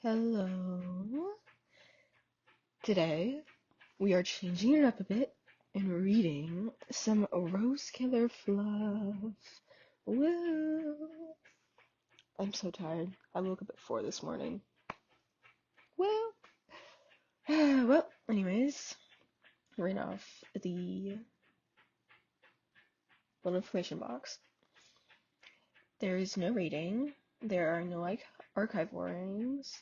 Hello. Today we are changing it up a bit and reading some Rose Killer fluff. Woo! I'm so tired. I woke up at 4 this morning. Woo! Well, anyways, right off the little information box. There is no rating. There are no archive warnings.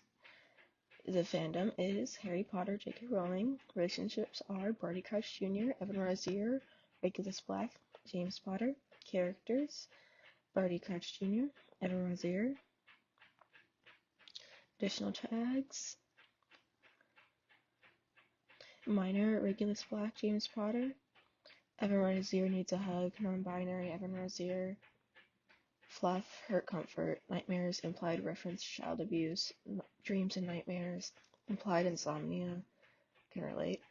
The fandom is Harry Potter, J.K. Rowling. Relationships are Barty Crouch Jr., Evan Rosier, Regulus Black, James Potter. Characters: Barty Crouch Jr., Evan Rosier. Additional tags: Minor, Regulus Black, James Potter. Evan Rosier needs a hug, non-binary, Evan Rosier. Fluff, hurt comfort, nightmares, implied reference to child abuse, dreams and nightmares, implied insomnia, can relate.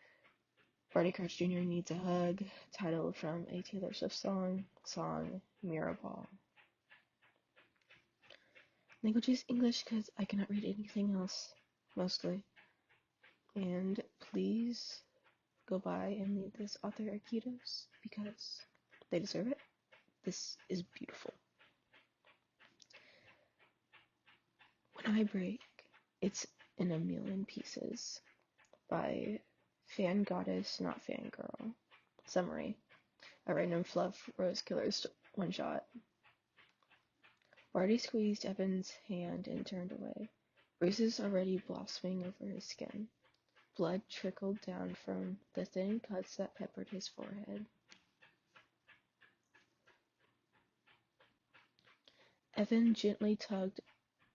Barty Crouch Jr. needs a hug, title from a Taylor Swift song Mirror Ball. Language is English because I cannot read anything else, mostly. And please go by and leave this author a kudos because they deserve it. This is beautiful. When I Break, it's in a million pieces by Fan Goddess, not Fangirl. Summary: a random fluff Rose Killer's one shot. Barty squeezed Evan's hand and turned away. Bruises already blossoming over his skin. Blood trickled down from the thin cuts that peppered his forehead. Evan gently tugged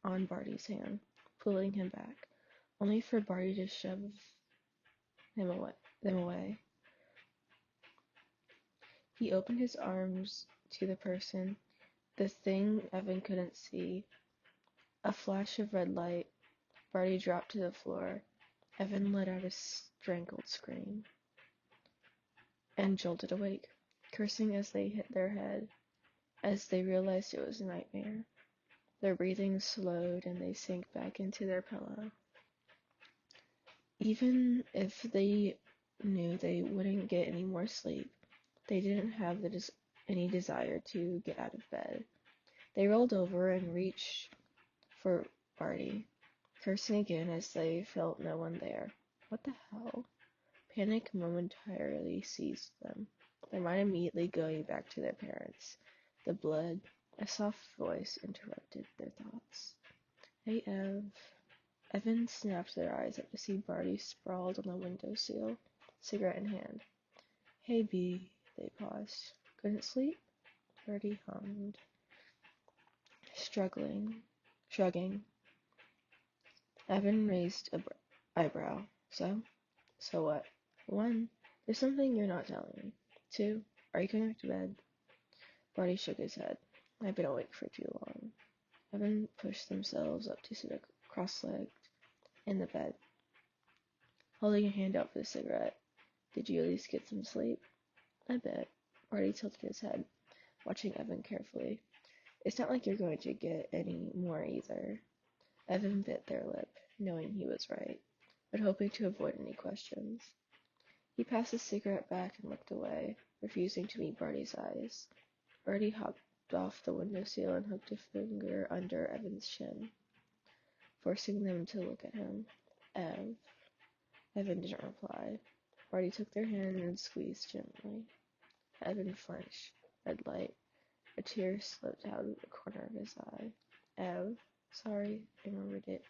on Barty's hand, pulling him back, only for Barty to shove them away. He opened his arms to the person, the thing Evan couldn't see. A flash of red light. Barty dropped to the floor. Evan let out a strangled scream and jolted awake, cursing as they hit their head, as they realized it was a nightmare. Their breathing slowed and they sank back into their pillow. Even if they knew they wouldn't get any more sleep, they didn't have any desire to get out of bed. They rolled over and reached for Barty, cursing again as they felt no one there. What the hell? Panic momentarily seized them, their mind immediately going back to their parents. The blood. A soft voice interrupted their thoughts. Hey, Ev. Evan snapped their eyes up to see Barty sprawled on the windowsill, cigarette in hand. Hey, B. They paused. Couldn't sleep? Barty hummed. Shrugging. Evan raised an eyebrow. So what? 1. There's something you're not telling me. 2. Are you going back to bed? Barty shook his head. I've been awake for too long. Evan pushed themselves up to sit cross-legged in the bed, holding a hand out for the cigarette. Did you at least get some sleep? I bet. Barty tilted his head, watching Evan carefully. It's not like you're going to get any more either. Evan bit their lip, knowing he was right, but hoping to avoid any questions. He passed the cigarette back and looked away, refusing to meet Barty's eyes. Barty hopped off the windowsill and hooked a finger under Evan's chin, forcing them to look at him. Ev. Evan didn't reply. Barty took their hand and squeezed gently. Evan flinched. Red light. A tear slipped out of the corner of his eye. Ev. Sorry, I remembered it.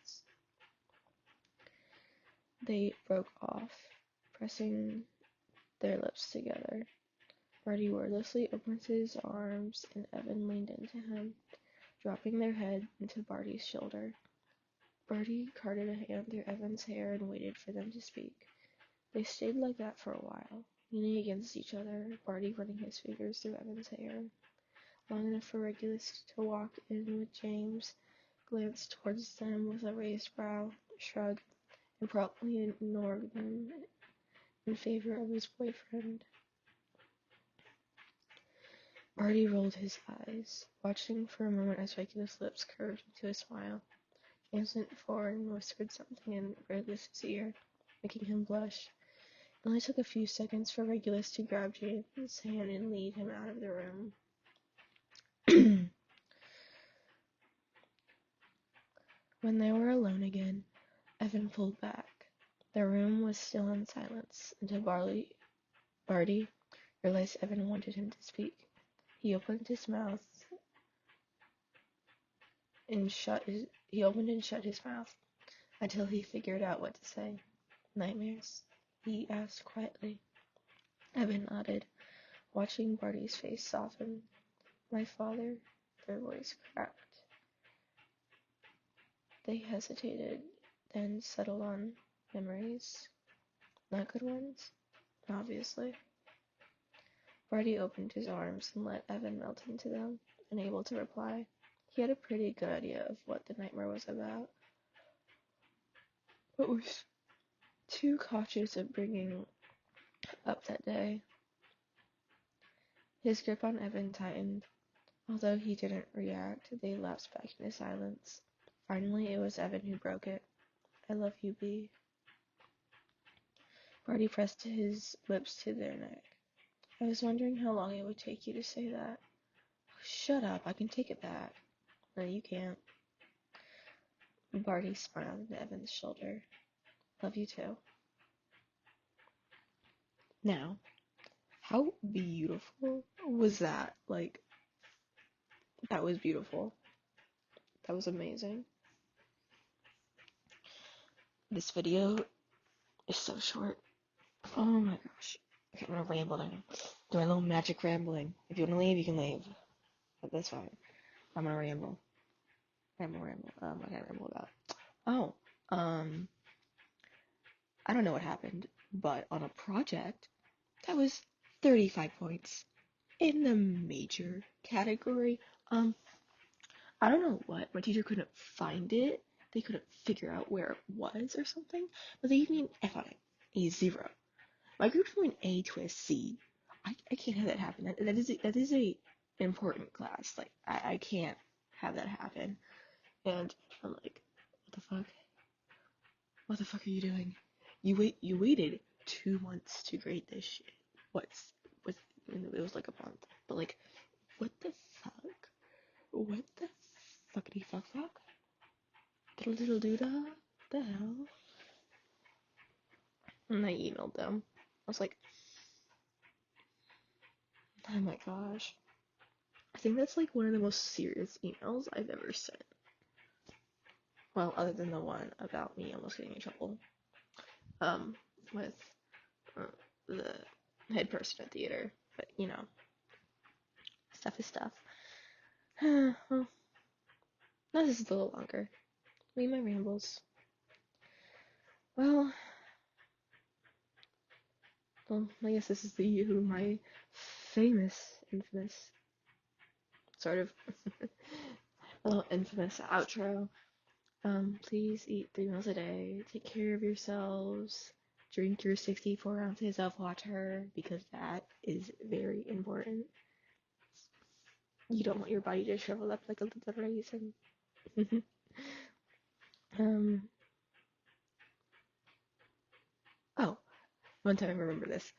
They broke off, pressing their lips together. Barty wordlessly opened his arms and Evan leaned into him, dropping their head into Barty's shoulder. Barty carted a hand through Evan's hair and waited for them to speak. They stayed like that for a while, leaning against each other, Barty running his fingers through Evan's hair, long enough for Regulus to walk in with James, glanced towards them with a raised brow, shrug, and promptly ignored them in favor of his boyfriend. Barty rolled his eyes, watching for a moment as Regulus' lips curved into a smile. Innocent Foreign whispered something in Regulus's ear, making him blush. It only took a few seconds for Regulus to grab James' hand and lead him out of the room. When they were alone again, Evan pulled back. The room was still in silence until Barty realized Evan wanted him to speak. He opened and shut his mouth until he figured out what to say. Nightmares? He asked quietly. Evan nodded, watching Barty's face soften. My father, their voice cracked. They hesitated, then settled on memories. Not good ones, obviously. Barty opened his arms and let Evan melt into them, unable to reply. He had a pretty good idea of what the nightmare was about, but was too cautious of bringing up that day. His grip on Evan tightened. Although he didn't react, they lapsed back into silence. Finally, it was Evan who broke it. I love you, B. Barty pressed his lips to their neck. I was wondering how long it would take you to say that. Oh, shut up, I can take it back. No, you can't. Barty smiled into Evan's shoulder. Love you too. Now, how beautiful was that? Like, that was beautiful. That was amazing. This video is so short. Oh my gosh. Okay, I'm gonna ramble now. Do my little magic rambling. If you wanna leave, you can leave. But that's fine. I'm gonna ramble. Ramble. What can I ramble about? Oh, I don't know what happened, but on a project, that was 35 points in the major category. I don't know what. My teacher couldn't find it. They couldn't figure out where it was or something, but they gave me an F on it. A 0. My group from an A to a C. I can't have that happen. That is a important class. Like I can't have that happen. And I'm like, what the fuck? What the fuck are you doing? You waited 2 months to grade this shit. It was like a month. But like, what the fuck? What the fuckity fuck? Diddle doodah? The hell? And I emailed them. I was like, oh my gosh. I think that's like one of the most serious emails I've ever sent. Well, other than the one about me almost getting in trouble. With the head person at theater. But, you know, stuff is stuff. Well, this is a little longer. Read my rambles. Well, I guess this is my infamous, sort of, a little infamous outro. Please eat 3 meals a day, take care of yourselves, drink your 64 ounces of water, because that is very important. You don't want your body to shrivel up like a little raisin. Oh, one time I remember this.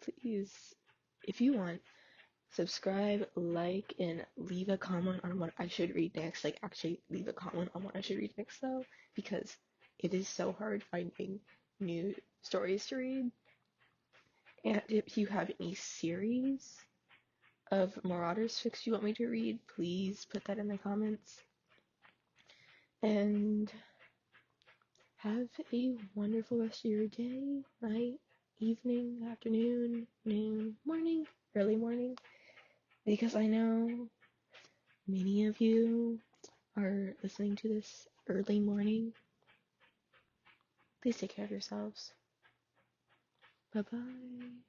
Please, if you want, subscribe, like, and leave a comment on what I should read next. Like, actually, leave a comment on what I should read next, though, because it is so hard finding new stories to read. And if you have any series of Marauders fics you want me to read, please put that in the comments. And have a wonderful rest of your day, night, evening, afternoon, noon, morning, early morning, because I know many of you are listening to this early morning. Please take care of yourselves. Bye-bye.